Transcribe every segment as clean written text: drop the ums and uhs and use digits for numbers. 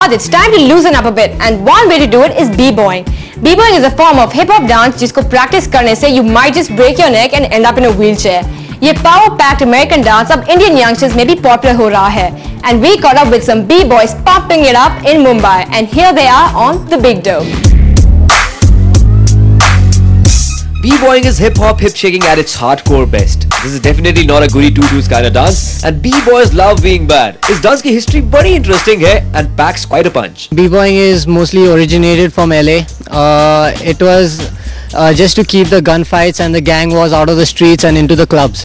बाद it's time to loosen up a bit and one way to do it is b-boying. B-boying is a form of hip hop dance जिसको practice करने से you might just break your neck and end up in a wheelchair. ये power packed American dance अब Indian youngsters में भी popular हो रहा है and we caught up with some b-boys pumping it up in Mumbai and here they are on The Big Dome. B-boying is hip-hop hip-shaking at its hardcore best. This is definitely not a goody two-shoes kind of dance and B-boys love being bad. इस dance की history बड़ी interesting है and packs quite a punch. B-boying is mostly originated from LA. It was just to keep the gunfights and the gang wars out of the streets and into the clubs.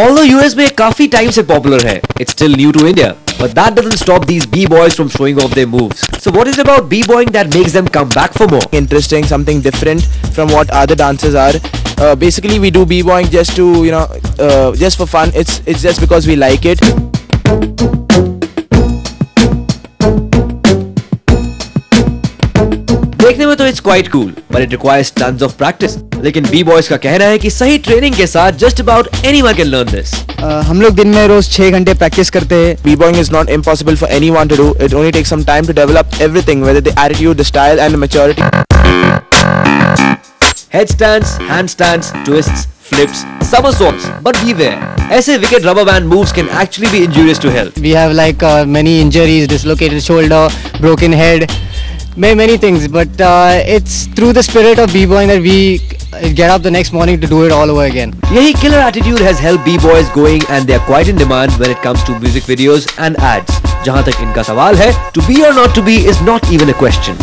Although US में काफी time से popular है, it's still new to India. But that doesn't stop these B-boys from showing off their moves. So what is it about B-boying that makes them come back for more? Interesting, something different from what other dances are. Basically we do B-boying just to, just for fun. It's just because we like it. देखने में तो it's quite cool, but it requires tons of practice. लेकिन B-boys का कहना है कि सही training के साथ just about anyone can learn this. हम लोग दिन में रोज 6 घंटे प्रैक्टिस करते हैं. B-boying is not impossible for anyone to do. It only takes some time to develop everything, whether the attitude, the style and the maturity. Headstands, handstands, twists, flips, somersaults, but beware. ऐसे wicked rubber band moves can actually be injurious to health. We have like many injuries, dislocated shoulder, broken head, many things. But it's through the spirit of b-boying that we get up the next morning to do it all over again. यही killer attitude has helped b-boys going and they are quite in demand when it comes to music videos and ads. जहाँ तक इनका सवाल है, to be or not to be is not even a question.